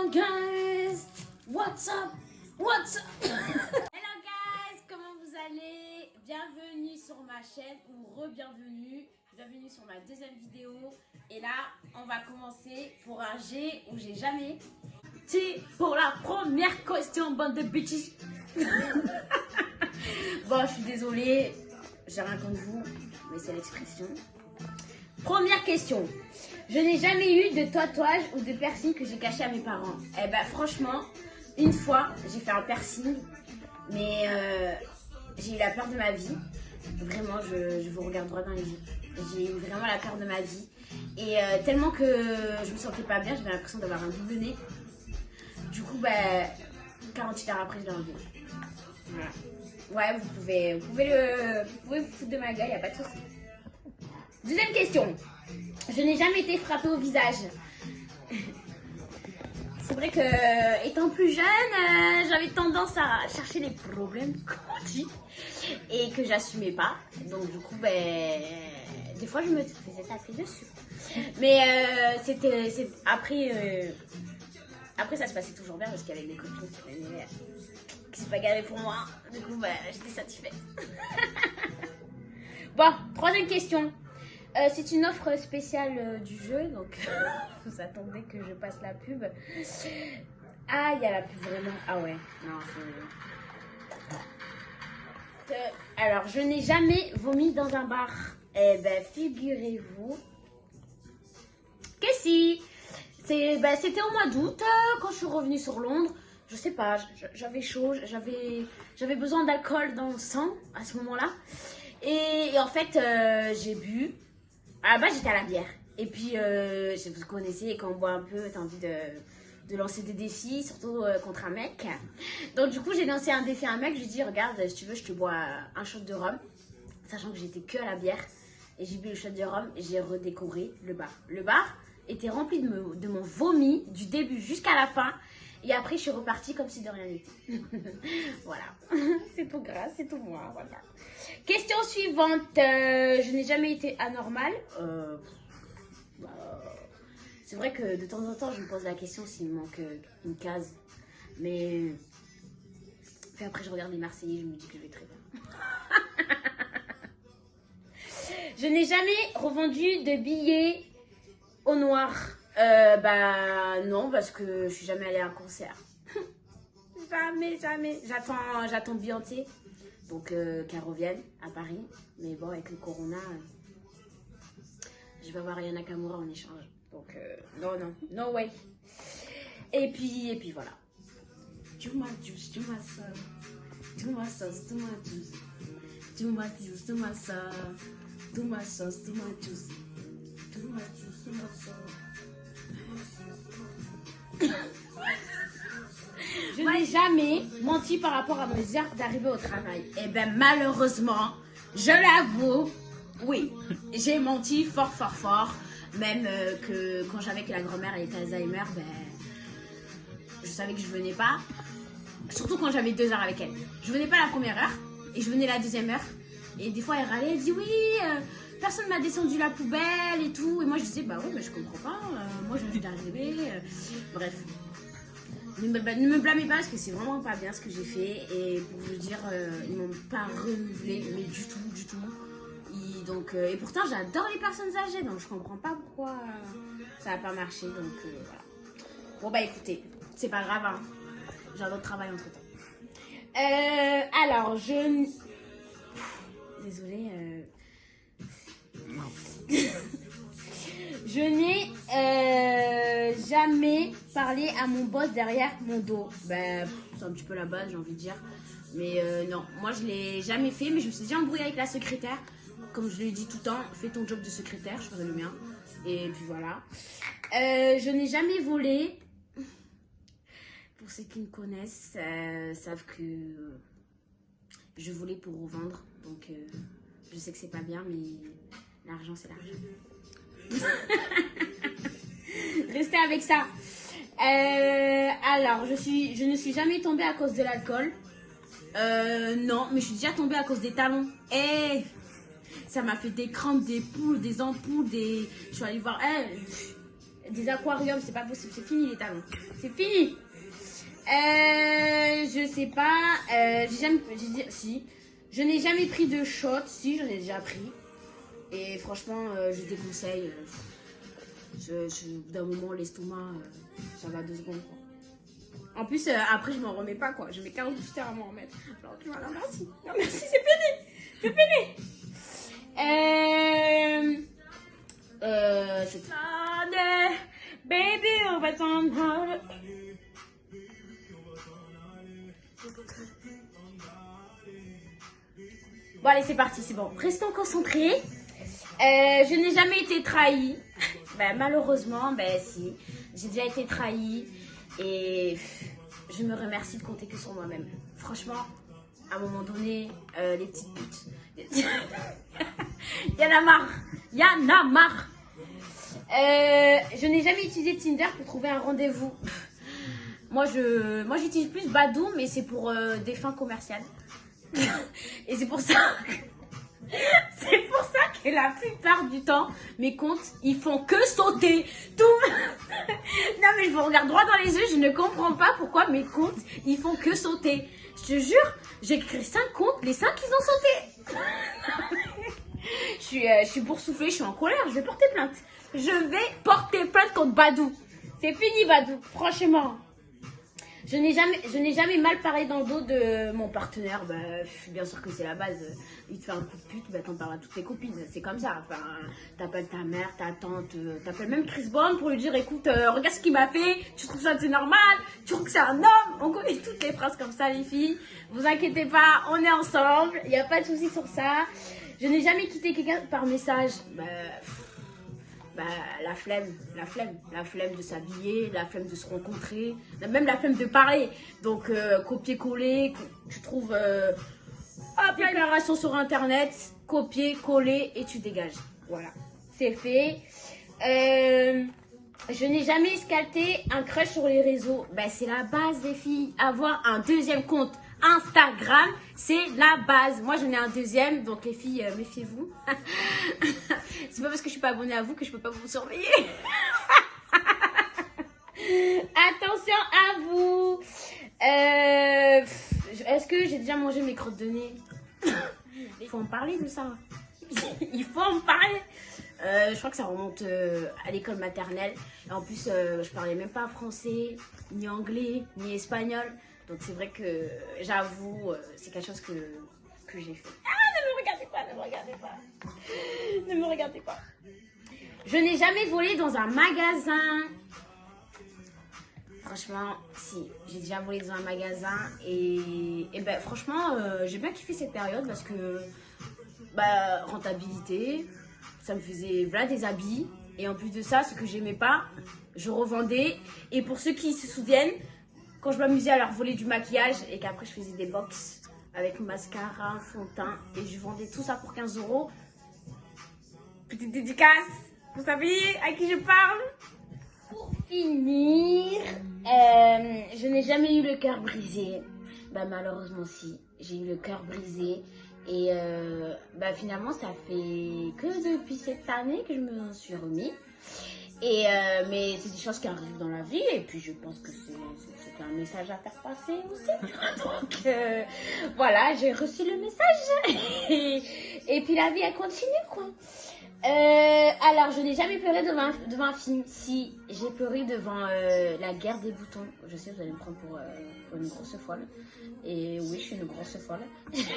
Hello guys, what's up? What's up? Hello guys, comment vous allez? Bienvenue sur ma chaîne ou re-bienvenue. Bienvenue sur ma deuxième vidéo. Et là, on va commencer pour un G où j'ai jamais. C'est pour la première question, bande de bitches. Bon, je suis désolée, j'ai rien contre vous, mais c'est l'expression. Première question. Je n'ai jamais eu de tatouage ou de piercing que j'ai caché à mes parents. Eh ben franchement, une fois, j'ai fait un piercing, mais j'ai eu la peur de ma vie. Vraiment, je vous regarde droit dans les yeux. J'ai eu vraiment la peur de ma vie. Et tellement que je me sentais pas bien, j'avais l'impression d'avoir un double nez. Du coup, 48 heures après, je l'ai enlevé. Voilà. Ouais, vous pouvez vous foutre de ma gueule, y a pas de souci. Deuxième question. Je n'ai jamais été frappée au visage. C'est vrai que, étant plus jeune, j'avais tendance à chercher les problèmes, comme on dit, et que j'assumais pas. Donc du coup, des fois, je me faisais taper dessus. Mais après, ça se passait toujours bien parce qu'il y avait des copines qui s'est pas garé pour moi. Du coup, j'étais satisfaite. Bon, troisième question. C'est une offre spéciale du jeu, donc vous attendez que je passe la pub. Ah, il y a la pub vraiment. Ah ouais, non, c'est... Alors, je n'ai jamais vomi dans un bar. Eh ben, figurez-vous que si. C'était au mois d'août, quand je suis revenue sur Londres. Je sais pas, j'avais chaud, j'avais besoin d'alcool dans le sang à ce moment-là. Et en fait, j'ai bu. À la base, j'étais à la bière. Et puis, vous connaissez, quand on boit un peu, t'as envie de lancer des défis, surtout contre un mec. Donc, du coup, j'ai lancé un défi à un mec. Je lui ai dit, regarde, si tu veux, je te bois un shot de rhum. Sachant que j'étais que à la bière. Et j'ai bu le shot de rhum et j'ai redécoré le bar. Le bar était rempli de mon vomi, du début jusqu'à la fin. Et après, je suis repartie comme si de rien n'était. Voilà. C'est tout grâce, c'est tout moi. Voilà. Question suivante. Je n'ai jamais été anormale. C'est vrai que de temps en temps, je me pose la question s'il me manque une case. Mais puis après, je regarde les Marseillais, je me dis que je vais très bien. Je n'ai jamais revendu de billets au noir. Non, parce que je suis jamais allée à un concert. Jamais. J'attends Beyoncé. Donc, qu'elle revienne à Paris. Mais bon, avec le corona, je vais avoir Yana Nakamura en échange. Donc, no way. Et puis voilà. Do my juice, do my sauce. Do my sauce, do my juice. Do my juice, do my sauce. Do my sauce, do my juice. Do my juice, do my sauce. Je n'ai jamais menti par rapport à mes heures d'arrivée au travail. Eh bien, malheureusement, je l'avoue, oui, j'ai menti fort. Même que quand j'avais que la grand-mère était Alzheimer, je savais que je venais pas. Surtout quand j'avais 2 heures avec elle. Je venais pas la première heure et je venais la deuxième heure. Et des fois, elle râlait, elle dit oui, personne m'a descendu la poubelle et tout. Et moi, je disais, oui, mais je comprends pas. Moi, je viens d'arriver. Bref. Ne me blâmez pas parce que c'est vraiment pas bien ce que j'ai fait. Et pour vous dire, ils m'ont pas renouvelé, mais du tout. Et pourtant, j'adore les personnes âgées, donc je comprends pas pourquoi ça n'a pas marché. Donc voilà. Bon, écoutez, c'est pas grave, hein. J'ai un autre travail entre temps. Alors, désolée. Je n'ai jamais parlé à mon boss derrière mon dos. C'est un petit peu la base, j'ai envie de dire. Mais non, moi je l'ai jamais fait, mais je me suis déjà embrouillée avec la secrétaire. Comme je lui dis tout le temps, fais ton job de secrétaire, je ferai le mien. Et puis voilà. Je n'ai jamais volé. Pour ceux qui me connaissent, savent que je volais pour revendre. Donc je sais que c'est pas bien, mais l'argent c'est l'argent. Restez avec ça. Alors, je ne suis jamais tombée à cause de l'alcool. Non, mais je suis déjà tombée à cause des talons. Ça m'a fait des crampes, des poules, des ampoules, Je suis allée voir... des aquariums, c'est pas possible, c'est fini les talons. C'est fini. Je sais pas, si, je n'ai jamais pris de shot, si, j'en ai déjà pris. Et franchement, je déconseille. Au bout d'un moment, l'estomac, ça va 2 secondes, quoi. En plus, après, je m'en remets pas, quoi. Je mets 48 heures à m'en remettre. Alors, tu vois, non, merci. Non, merci, c'est fini. C'est fini. C'est baby, on va t'en. Bon, allez, c'est parti, c'est bon. Restons concentrés. Je n'ai jamais été trahie. Ben, malheureusement, ben si. J'ai déjà été trahie. Et je me remercie de compter que sur moi-même. Franchement, à un moment donné, les petites putes. Il y en a marre. Il y en a marre. Je n'ai jamais utilisé Tinder pour trouver un rendez-vous. Moi, j'utilise plus Badoo, mais c'est pour des fins commerciales. Et c'est pour ça que la plupart du temps, mes comptes, ils font que sauter. Tout. Non, mais je vous regarde droit dans les yeux, je ne comprends pas pourquoi mes comptes, ils font que sauter. Je te jure, j'ai créé 5 comptes, les 5 ils ont sauté. Je suis boursouflée, je suis en colère, je vais porter plainte. Je vais porter plainte contre Badoo. C'est fini Badoo, franchement. Je n'ai jamais mal parlé dans le dos de mon partenaire. Bah, bien sûr que c'est la base. Il te fait un coup de pute, bah, t'en parles à toutes tes copines. C'est comme ça. Enfin, t'appelles ta mère, ta tante, t'appelles même Chris Brown pour lui dire écoute, regarde ce qu'il m'a fait. Tu trouves ça c'est normal? Tu trouves que c'est un homme? On connaît toutes les phrases comme ça, les filles. Vous inquiétez pas, on est ensemble. Il n'y a pas de souci sur ça. Je n'ai jamais quitté quelqu'un par message. La flemme de s'habiller, la flemme de se rencontrer, même la flemme de parler. Donc, copier-coller, tu trouves déclaration sur internet, copier-coller et tu dégages. Voilà, c'est fait. Je n'ai jamais escalté un crush sur les réseaux. C'est la base des filles. Avoir un deuxième compte Instagram, c'est la base. Moi, j'en ai un deuxième, donc les filles, méfiez-vous. C'est pas parce que je suis pas abonnée à vous que je peux pas vous surveiller. Attention à vous. Est-ce que j'ai déjà mangé mes crottes de nez? Il faut en parler de ça. Il faut en parler. Je crois que ça remonte à l'école maternelle. Et en plus, je parlais même pas français, ni anglais, ni espagnol. Donc c'est vrai que j'avoue, c'est quelque chose que j'ai fait. Ah, ne me regardez pas, ne me regardez pas. Ne me regardez pas. Je n'ai jamais volé dans un magasin. Franchement, si, j'ai déjà volé dans un magasin. Et ben franchement, j'ai bien kiffé cette période parce que rentabilité, ça me faisait voilà des habits. Et en plus de ça, ce que j'aimais pas, je revendais. Et pour ceux qui se souviennent, quand je m'amusais à leur voler du maquillage et qu'après je faisais des box avec mascara, fond de teint et je vendais tout ça pour 15 €. Petite dédicace, vous savez à qui je parle? Pour finir, je n'ai jamais eu le cœur brisé. Malheureusement si, j'ai eu le cœur brisé. Et finalement ça fait que depuis cette année que je me suis remis. Mais c'est des choses qui arrivent dans la vie et puis je pense que c'est un message à faire passer aussi. Donc voilà, j'ai reçu le message et puis la vie elle continue quoi. Alors je n'ai jamais pleuré devant un film. Si, j'ai pleuré devant La Guerre des boutons. Je sais, vous allez me prendre pour une grosse folle. Et oui, je suis une grosse folle.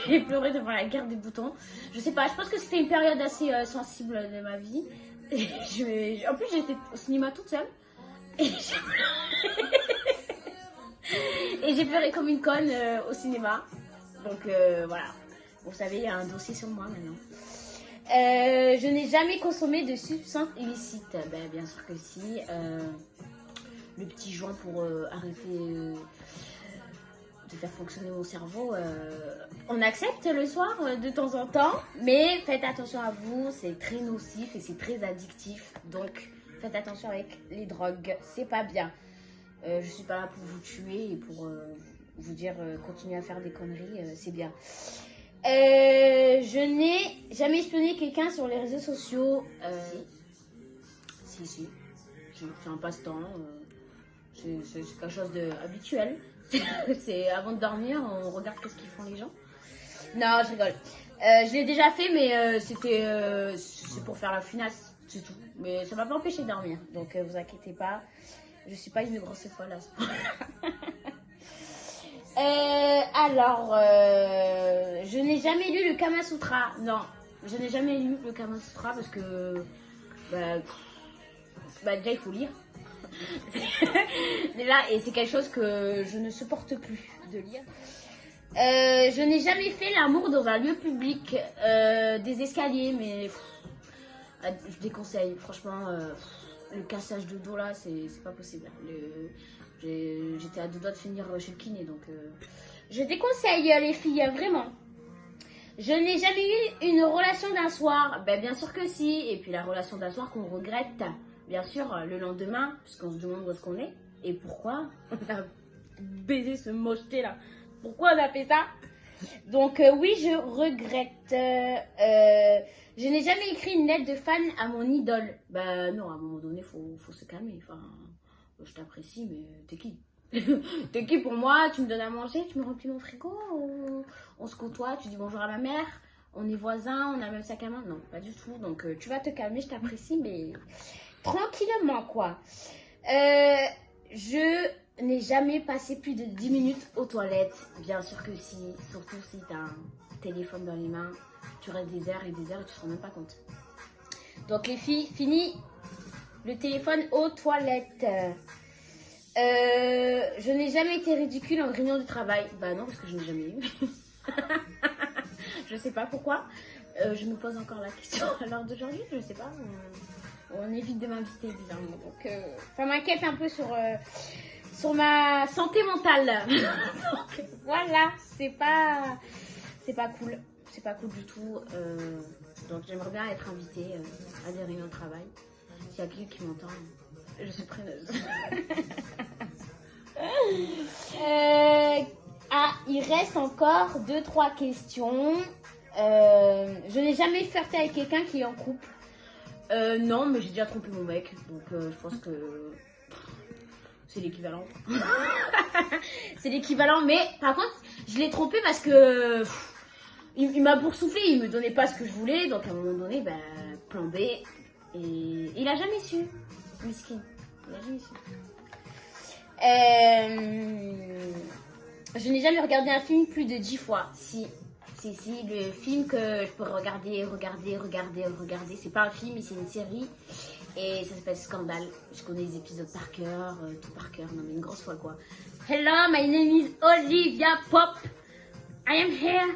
J'ai pleuré devant La Guerre des boutons. Je sais pas, je pense que c'était une période assez sensible de ma vie. En plus, j'étais au cinéma toute seule. Et j'ai pleuré comme une conne au cinéma. Donc voilà. Vous savez, il y a un dossier sur moi maintenant. Je n'ai jamais consommé de substances illicites. Bien sûr que si. Le petit joint pour arrêter de faire fonctionner mon cerveau. On accepte le soir de temps en temps, mais faites attention à vous, c'est très nocif et c'est très addictif. Donc faites attention avec les drogues, c'est pas bien. Je suis pas là pour vous tuer et pour vous dire continuez à faire des conneries, c'est bien. Je n'ai jamais espionné quelqu'un sur les réseaux sociaux. Si. c'est un passe-temps. C'est quelque chose d'habituel. C'est avant de dormir, on regarde qu'est-ce qu'ils font les gens. Non, je rigole. Je l'ai déjà fait, mais c'est pour faire la finasse, c'est tout. Mais ça m'a pas empêché de dormir, donc vous inquiétez pas. Je suis pas une grosse folle à ce point. Je n'ai jamais lu le Kama Sutra. Non, je n'ai jamais lu le Kama Sutra parce que déjà il faut lire. Déjà, et c'est quelque chose que je ne supporte plus de lire. Je n'ai jamais fait l'amour dans un lieu public, des escaliers, mais je déconseille. Franchement, le cassage de dos là, c'est pas possible. J'étais à deux doigts de finir chez le kiné, donc je déconseille les filles, vraiment. Je n'ai jamais eu une relation d'un soir. Ben, bien sûr que si. Et puis la relation d'un soir qu'on regrette, bien sûr, le lendemain, puisqu'on se demande où est-ce qu'on est. Et pourquoi on a baisé ce mocheté là. Pourquoi on a fait ça? Donc oui, je regrette. Je n'ai jamais écrit une lettre de fan à mon idole. Bah non, à un moment donné, faut se calmer. Enfin, je t'apprécie, mais t'es qui? T'es qui pour moi? Tu me donnes à manger, tu me remplis mon frigo, on se côtoie, tu dis bonjour à ma mère, on est voisins, on a le même sac à main. Non, pas du tout. Donc tu vas te calmer, je t'apprécie, mais tranquillement quoi. Je n'ai jamais passé plus de 10 minutes aux toilettes. Bien sûr que si, surtout si tu as un téléphone dans les mains, tu restes des heures et tu ne te rends même pas compte. Donc les filles, fini le téléphone aux toilettes. Je n'ai jamais été ridicule en réunion du travail. Bah non, parce que je n'ai jamais eu. Je sais pas pourquoi. Je me pose encore la question à l'heure d'aujourd'hui, je sais pas. On évite de m'inviter bizarrement. Donc ça m'inquiète un peu sur ma santé mentale. Donc voilà, c'est pas cool. C'est pas cool du tout. Donc j'aimerais bien être invitée à des réunions de travail. S'il y a quelqu'un qui m'entend, je suis preneuse. Il reste encore 2-3 questions. Je n'ai jamais flirté avec quelqu'un qui est en couple. Non, mais j'ai déjà trompé mon mec, donc je pense que c'est l'équivalent. C'est l'équivalent, mais par contre, je l'ai trompé parce que il m'a boursouflé, il me donnait pas ce que je voulais, donc à un moment donné, plan B, et il a jamais su, miskin, il a jamais su. Je n'ai jamais regardé un film plus de 10 fois, si, le film que je peux regarder, c'est pas un film, mais c'est une série, et ça s'appelle Scandale. Je connais les épisodes par cœur, tout par cœur, non mais une grosse folle quoi. Hello, my name is Olivia Pop, I am here.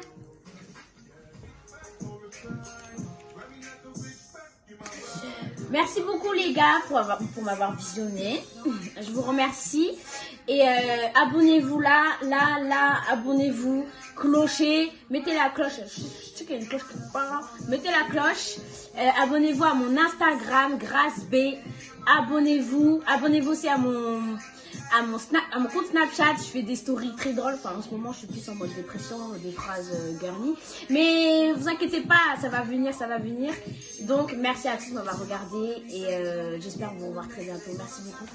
Merci beaucoup les gars pour m'avoir visionné. Je vous remercie. Et abonnez-vous là, abonnez-vous. Clocher, mettez la cloche. Je sais qu'il y a une cloche qui parle. Mettez la cloche. Abonnez-vous à mon Instagram, Grace B. Abonnez-vous aussi à mon compte Snapchat. Je fais des stories très drôles. Enfin, en ce moment, je suis plus en mode dépression, des phrases garnies. Mais vous inquiétez pas, ça va venir. Donc, merci à tous de m'avoir regardé et j'espère vous revoir très bientôt. Merci beaucoup.